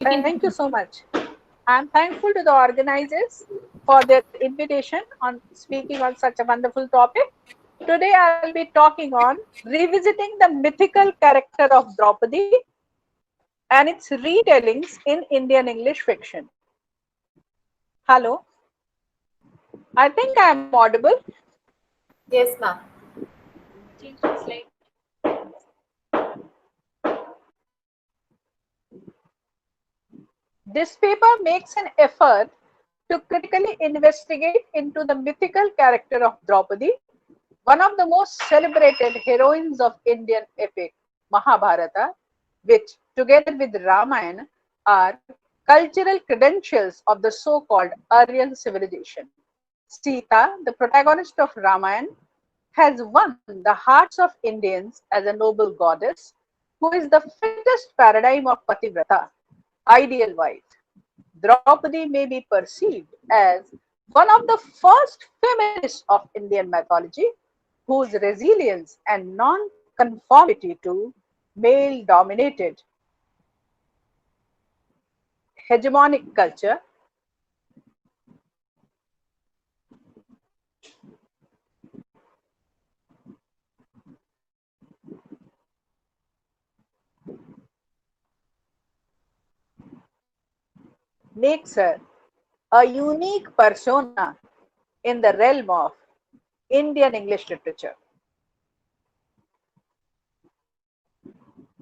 Thank you so much. I'm thankful to the organizers for their invitation on speaking on such a wonderful topic. Today I'll be talking on revisiting the mythical character of Draupadi and its retellings in Indian English fiction. Hello, I think I'm audible. Yes, ma'am. This paper makes an effort to critically investigate into the mythical character of Draupadi, one of the most celebrated heroines of Indian epic Mahabharata, which, together with Ramayana, are cultural credentials of the so-called Aryan civilization. Sita, the protagonist of Ramayana, has won the hearts of Indians as a noble goddess who is the fittest paradigm of Pativrata, ideal wife. Draupadi may be perceived as one of the first feminists of Indian mythology whose resilience and non-conformity to male-dominated hegemonic culture makes her a unique persona in the realm of Indian English literature.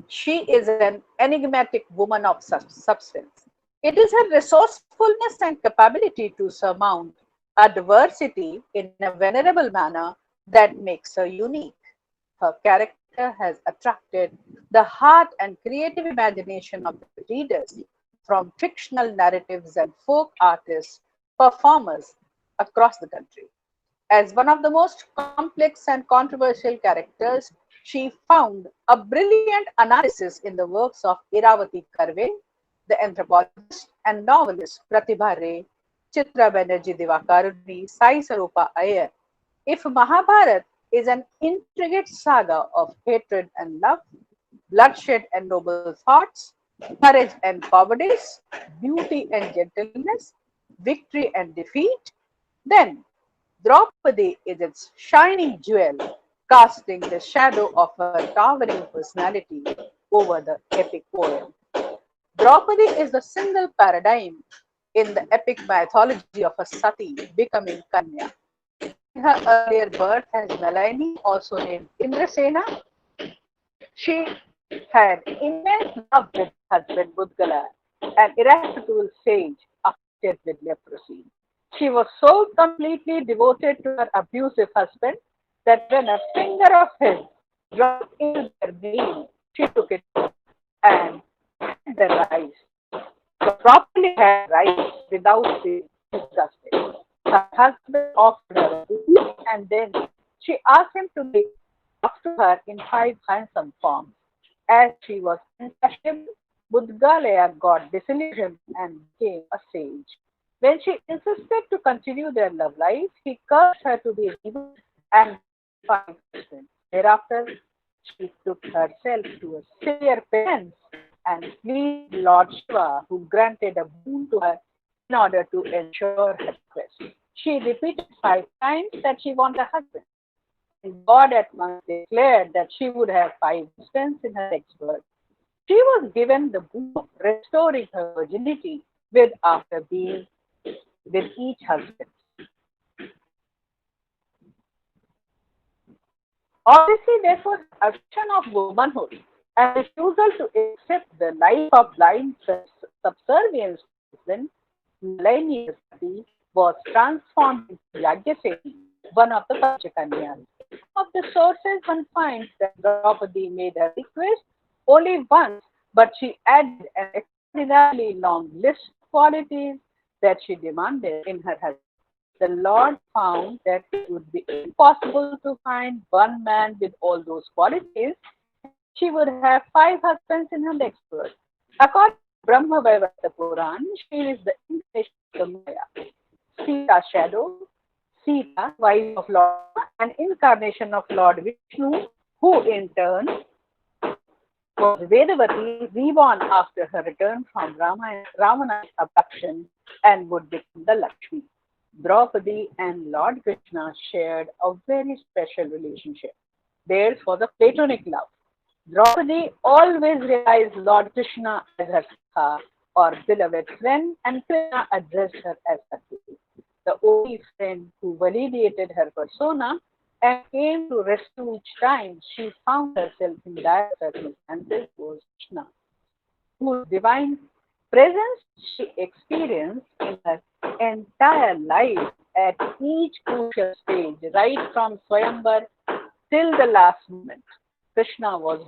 She is an enigmatic woman of substance. It is her resourcefulness and capability to surmount adversity in a venerable manner that makes her unique. Her character has attracted the heart and creative imagination of the readers from fictional narratives and folk artists, performers across the country. As one of the most complex and controversial characters, she found a brilliant analysis in the works of Iravati Karve, the anthropologist and novelist Pratibha Ray, Chitra Banerjee Divakaruni, Sai Sarupa Iyer. If Mahabharata is an intricate saga of hatred and love, bloodshed and noble thoughts, courage and cowardice, beauty and gentleness, victory and defeat, then Draupadi is its shining jewel, casting the shadow of her towering personality over the epic poem. Draupadi is the single paradigm in the epic mythology of a Sati becoming Kanya. During her earlier birth as Nalini, also named Indrasena, she had immense love with her husband Budgala, an irascible sage afflicted with leprosy. She was so completely devoted to her abusive husband that when a finger of his dropped into their meal, she took it and had the rice, properly had rice without being disgusted. Her husband offered her a food and then she asked him to make love to her in five handsome forms. As she was impressionable, Budgalaya got disillusioned and became a sage. When she insisted to continue their love life, he cursed her to be an evil and five husbands. Thereafter, she took herself to a severe penance and pleased Lord Shiva, who granted a boon to her in order to ensure her quest. She repeated five times that she wanted a husband, and God at once declared that she would have five husbands in her next birth. She was given the boon of restoring her virginity with after being with each husband. Obviously, therefore, her assumption of womanhood and refusal to accept the life of blind subservience to her husband, Nalini Sati, was transformed into Yagyaseni, one of the Panchakanyas. Some of the sources one finds that Draupadi made her request only once, but she added an extraordinarily long list of qualities that she demanded in her husband. The Lord found that it would be impossible to find one man with all those qualities, and she would have five husbands in her next birth. According to Brahma Vaivarta Puran, she is the incarnation of the Maya, Sita's shadow, Sita, wife of Lord, an incarnation of Lord Vishnu, who in turn Was Vedavati reborn after her return from Ravana's abduction and would become the Lakshmi. Draupadi and Lord Krishna shared a very special relationship. Theirs was a platonic love. Draupadi always realized Lord Krishna as her Sakha or beloved friend, and Krishna addressed her as Sakhi, the only friend who validated her persona and came to rescue each time she found herself in dire circumstances was Krishna, whose divine presence she experienced in her entire life at each crucial stage, right from Swayamvar till the last moment. Krishna was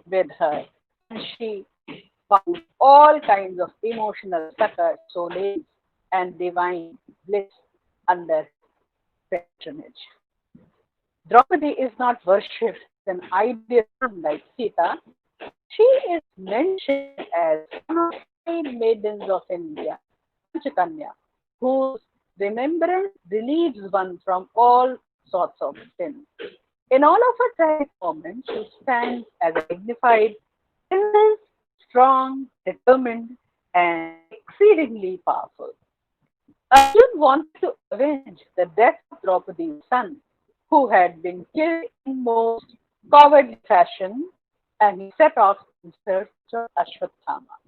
with her, and she found all kinds of emotional succor, solace, and divine bliss under patronage. Draupadi is not worshipped as an ideal like Sita. She is mentioned as one of five maidens of India, Panchakanya, whose remembrance relieves one from all sorts of sin. In all of her tragic moments, she stands as a dignified, endless, strong, determined, and exceedingly powerful. Arjun wanted to avenge the death of Draupadi's son, who had been killed in most cowardly fashion, and he set off in search of Ashwatthama.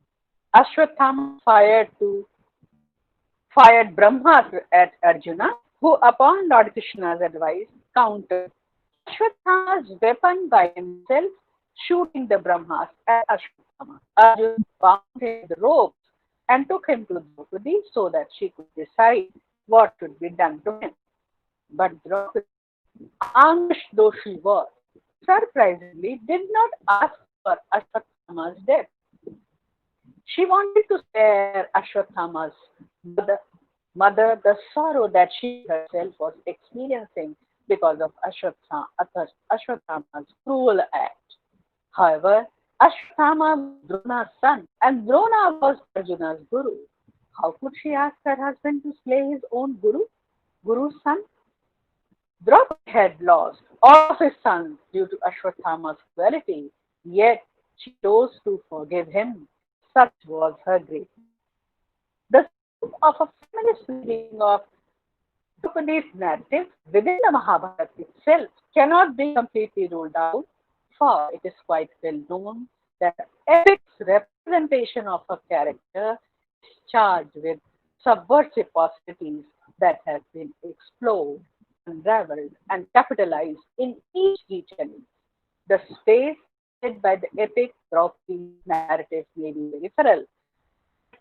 Ashwatthama fired Brahmastra at Arjuna, who, upon Lord Krishna's advice, countered Ashwatthama's weapon by himself, shooting the Brahmas at Ashwatthama. Arjuna bound him with ropes and took him to Draupadi so that she could decide what should be done to him. But Draupadi, anguished though she was, surprisingly did not ask for Ashwatthama's death. She wanted to spare Ashwatthama's mother, the sorrow that she herself was experiencing because of Ashwatthama's cruel act. However, Ashwatthama was Drona's son, and Drona was Arjuna's guru. How could she ask her husband to slay his own guru's son? Draupadi had lost all of his sons due to Ashwatthama's cruelty, yet she chose to forgive him. Such was her greatness. The scope of a feminist reading of Draupadi's narrative within the Mahabharata itself cannot be completely ruled out, for it is quite well known that the epic's representation of her character is charged with subversive possibilities that have been explored, unraveled, and capitalized in each retelling. The space created by the epic Draupadi's narrative may be very feral.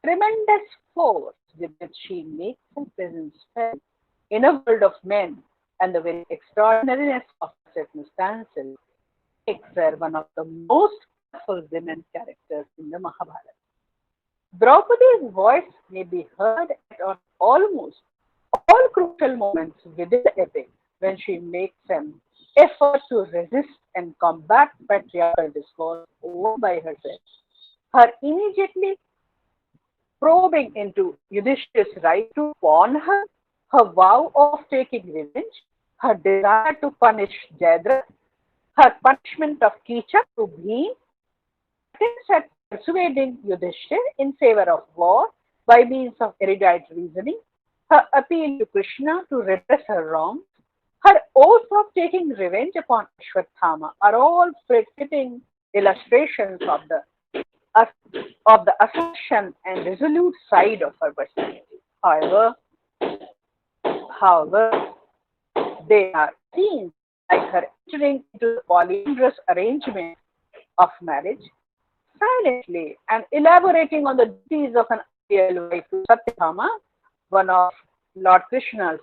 Tremendous force with which she makes her presence felt in a world of men and the very extraordinariness of her circumstances makes her one of the most powerful women characters in the Mahabharata. Draupadi's voice may be heard at almost all crucial moments within the epic when she makes an effort to resist and combat patriarchal discourse owned by herself. Her immediately probing into Yudhishthir's right to pawn her, her vow of taking revenge, her desire to punish Jayadratha, her punishment of Kichak to Bhim, attempts at persuading Yudhishthir in favor of war by means of erudite reasoning, her appeal to Krishna to redress her wrongs, her oath of taking revenge upon Ashwatthama are all fitting illustrations of the assertion and resolute side of her personality. However, they are seen like her entering into the polyandrous arrangement of marriage silently and elaborating on the duties of an ideal wife to Satyabhama, one of Lord Krishna's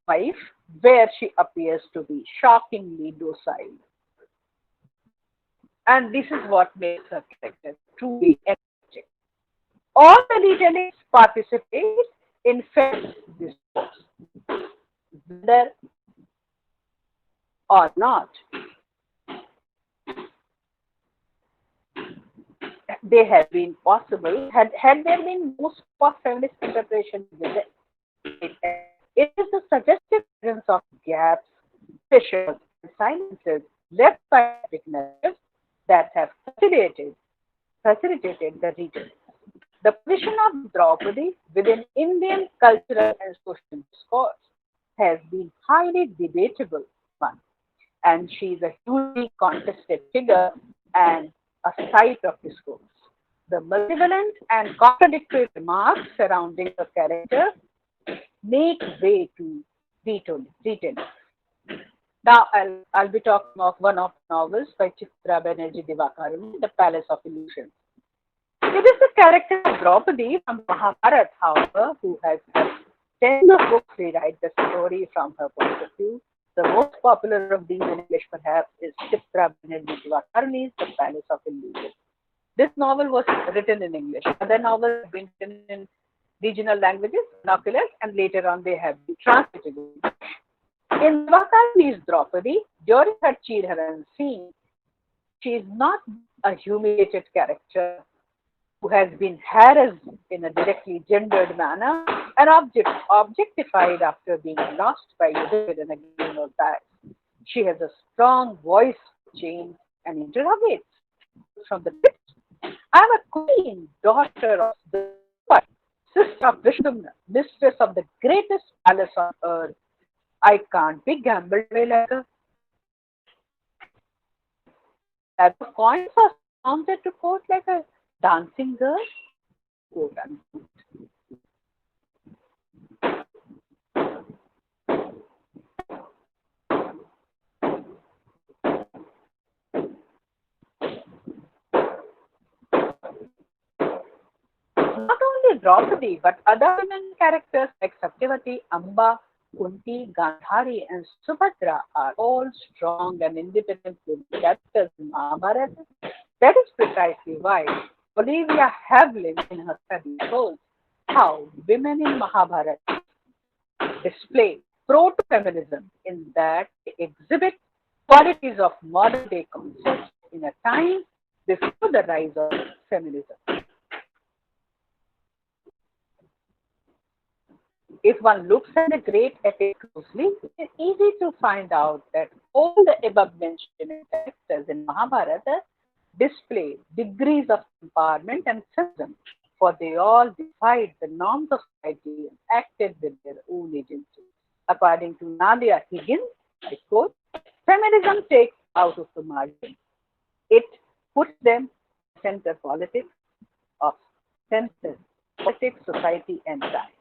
wife, where she appears to be shockingly docile. And this is what makes her character truly energetic. All the retellings participate in feminist discourse, whether or not they have been possible, had there been no scope of feminist interpretation with it. It is the suggestive presence of gaps, fissures, and silences left by epic narratives that have facilitated the reading. The position of Draupadi within Indian cultural and social discourse has been highly debatable one, and she is a hugely contested figure and a site of discourse. The malevolent and contradictory remarks surrounding her character make way to retelling. Now I'll be talking of one of the novels by Chitra Banerjee Divakaruni, The Palace of Illusions. It is the character of Draupadi from Mahabharata, however, who has had tens of books rewrite the story from her point of view. The most popular of these in English, perhaps, is Chitra Banerjee Divakaruni's The Palace of Illusions. This novel was written in English. Other novels have been written in regional languages, vernaculars, and later on they have been translated. In Divakaruni's Draupadi, during her Chirharan scene, she is not a humiliated character who has been harassed in a directly gendered manner and objectified after being lost by Yudhishthira in a game of dice. She has a strong voice change and interrogates from the pit. I am a queen, daughter of the god, sister of Vishnu, mistress of the greatest palace on earth. I can't be gambled away like a bag of coins or mounted to court like a dancing girl. Quote unquote. Not only Draupadi, but other women characters like Satyavati, Amba, Kunti, Gandhari, and Subhadra are all strong and independent women characters in Mahabharata. That is precisely why Olivia Havlin in her study shows how women in Mahabharata display proto-feminism in that they exhibit qualities of modern-day concepts in a time before the rise of feminism. If one looks at the great epic closely, it is easy to find out that all the above mentioned characters in Mahabharata display degrees of empowerment and feminism, for they all defied the norms of society and acted with their own agency. According to Nadia Higgins, I quote, feminism takes out of the margin. It puts them center politics of center politics, society, and time.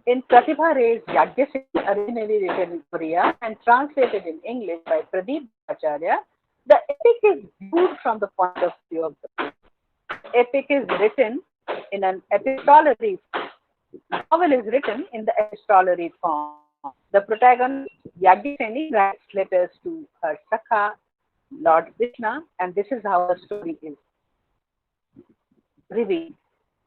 In Pratibha Ray's Yagyasini, originally written in Korea and translated in English by Pradeep Acharya, the epic is viewed from the point of view of the epic is written in an epistolary novel is written in the epistolary form. The protagonist Yagyaseni writes letters to her Sakha, Lord Krishna, and this is how the story is revealed.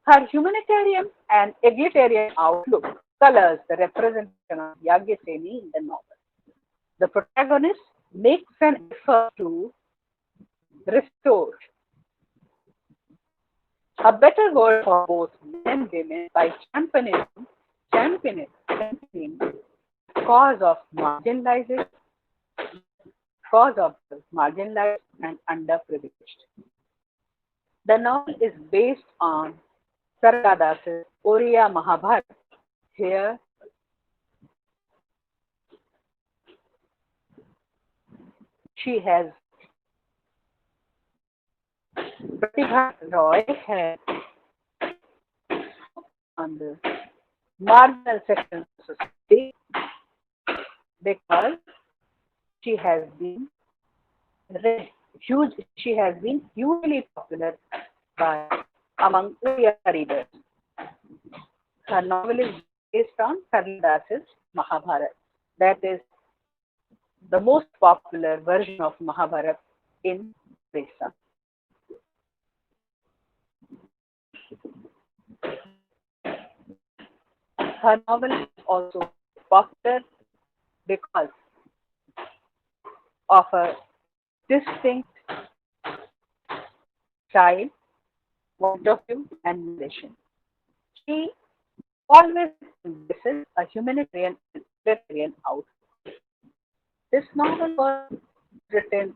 Her humanitarian and egalitarian outlook colors the representation of Yagyaseni in the novel. The protagonist makes an effort to restore a better world for both men and women by championing the cause of marginalization, cause of the marginalized and underprivileged. The novel is based on Saradadas' Oriya Mahabharata. Here, she has Pratibha Roy has on the marginal section of society because she has been read she has been hugely popular by among Oriya readers. Her novel is based on Kalidasa's Mahabharata. That is the most popular version of Mahabharata in Orissa. Her novel is also popular because of a distinct style, point of view, and narration. She always embraces a humanitarian and egalitarian outlook. This novel was written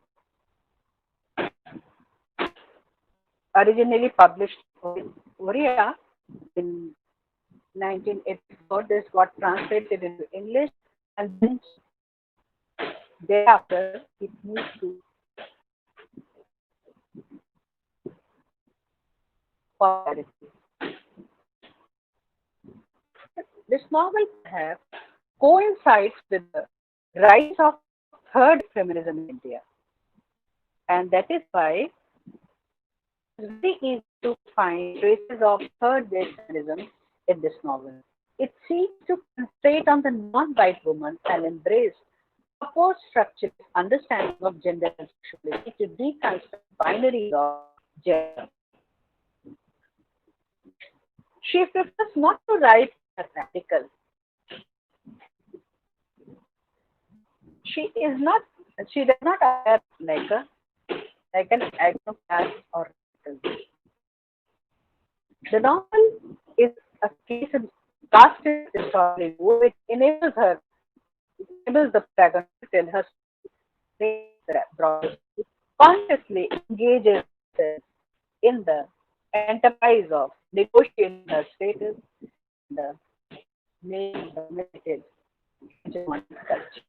originally published in Korea in 1984. This got translated into English, and then thereafter it moved to popularity. This novel perhaps coincides with the rise of third feminism in India, and that is why it's very easy to find traces of third wave feminism in this novel. It seeks to concentrate on the non-white woman and embrace a post-structuralist understanding of gender and sexuality to deconstruct binaries of gender. She prefers not to write as article. She is not. She does not appear like an iconoclast or article. The novel is a case of casted story which enables the protagonist to tell her story consciously engages herself in the enterprise of negotiating her status in the male-dominated hegemonic culture.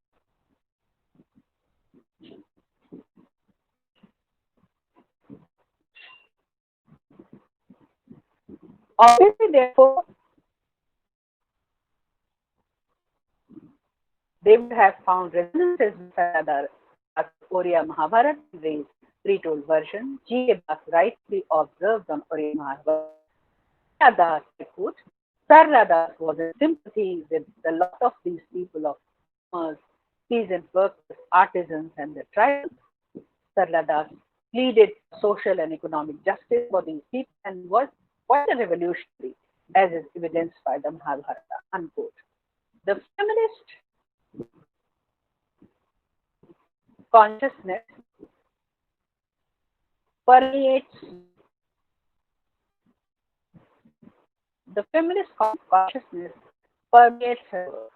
Obviously, therefore, they would have found resonances with Sarada's Oriya Mahabharata in the retold version. G. Das rightly observed on Oriya Mahabharata. Sarada, I quote, Sarada was in sympathy with the lot of these people of farmers, peasant workers, artisans, and the tribals. Sarada pleaded social and economic justice for these people and was quite a revolutionary, as is evidenced by the Mahabharata. Unquote. The feminist consciousness permeates the feminist consciousness permeates her work.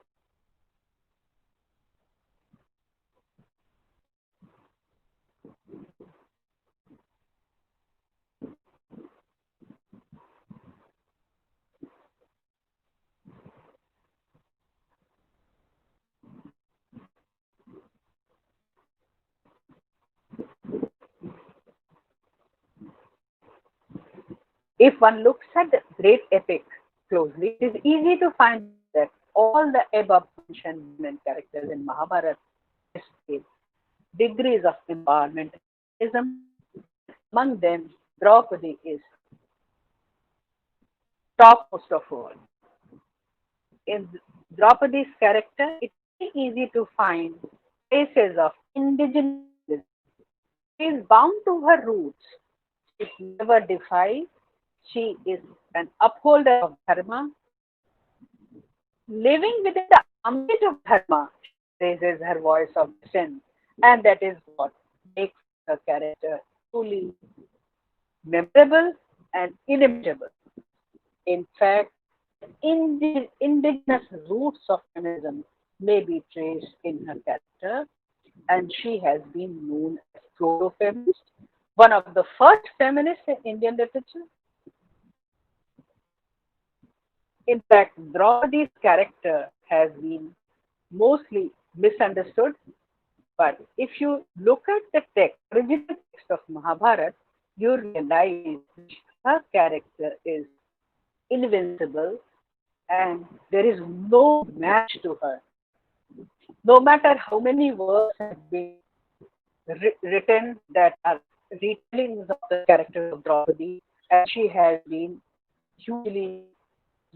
If one looks at the great epic closely, it is easy to find that all the above mentioned women characters in Mahabharata display degrees of empowerment. Among them, Draupadi is topmost of all. In Draupadi's character, it's very easy to find traces of indigenous. She is bound to her roots. She is never defied. She is an upholder of dharma. Living within the ambit of dharma, she raises her voice of dissent, and that is what makes her character truly memorable and inimitable. In fact, indigenous roots of feminism may be traced in her character, and she has been known as proto-feminist, one of the first feminists in Indian literature. In fact, Draupadi's character has been mostly misunderstood, but if you look at the original text of Mahabharata, you realize her character is invincible and there is no match to her. No matter how many works have been written that are retellings of the character of Draupadi, and she has been hugely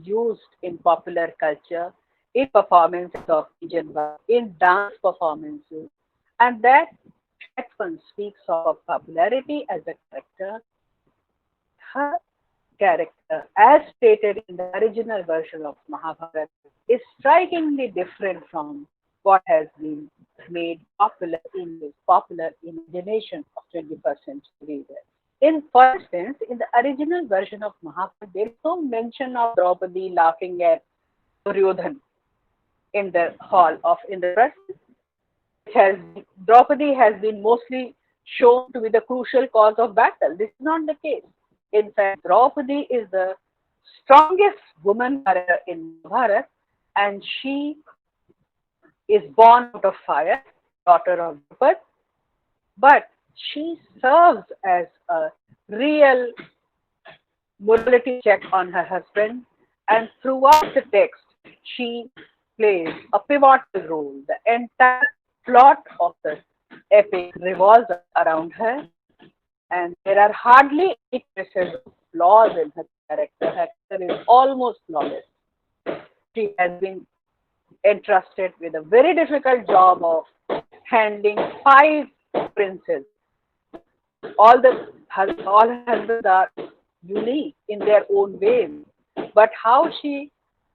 used in popular culture, in performances of Indian work, in dance performances, and that one speaks of popularity as a character. Her character, as stated in the original version of Mahabharata, is strikingly different from what has been made popular in the popular imagination of 21st century. For instance, in the original version of Mahabharata, there is no mention of Draupadi laughing at Duryodhan in the hall of Indraprastha. Draupadi has been mostly shown to be the crucial cause of battle. This is not the case. In fact, Draupadi is the strongest woman warrior in Mahabharata, and she is born out of fire, daughter of Drupad, but she serves as a real morality check on her husband, and throughout the text, she plays a pivotal role. The entire plot of the epic revolves around her, and there are hardly any traces of flaws in her character. Her character is almost flawless. She has been entrusted with a very difficult job of handling five princes. All her husbands are unique in their own ways, but how she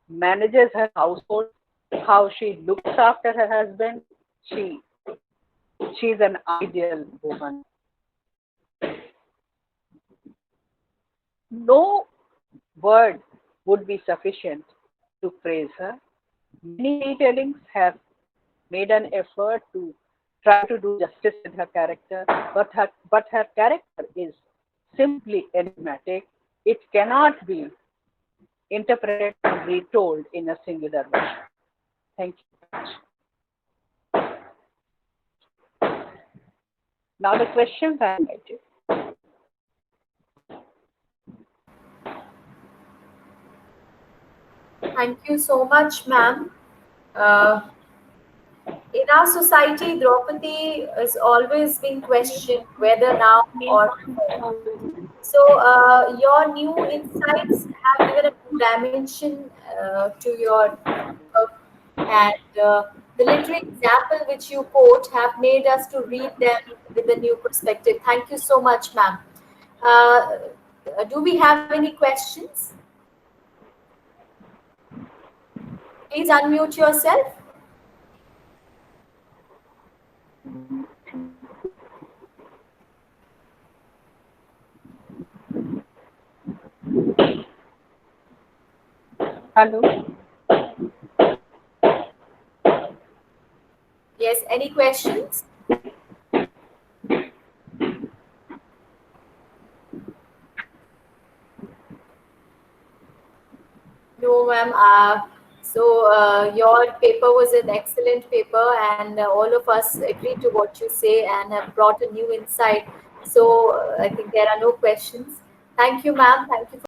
manages her household, how she looks after her husband, she she's an ideal woman. No word would be sufficient to praise her. Many retellings have made an effort to try to do justice with her character, but her character is simply enigmatic. It cannot be interpreted and retold in a singular version. Thank you. Now the questions I invited. Thank you so much, ma'am. Uh, in our society, Draupadi has always been questioned whether now or before. So, your new insights have given a new dimension to your work, and the literary example which you quote have made us to read them with a new perspective. Thank you so much, ma'am. Uh, do we have any questions? Please unmute yourself. Hello. Yes, any questions? No, ma'am. Your paper was an excellent paper, and all of us agree to what you say and have brought a new insight. So, I think there are no questions. Thank you, ma'am. Thank you for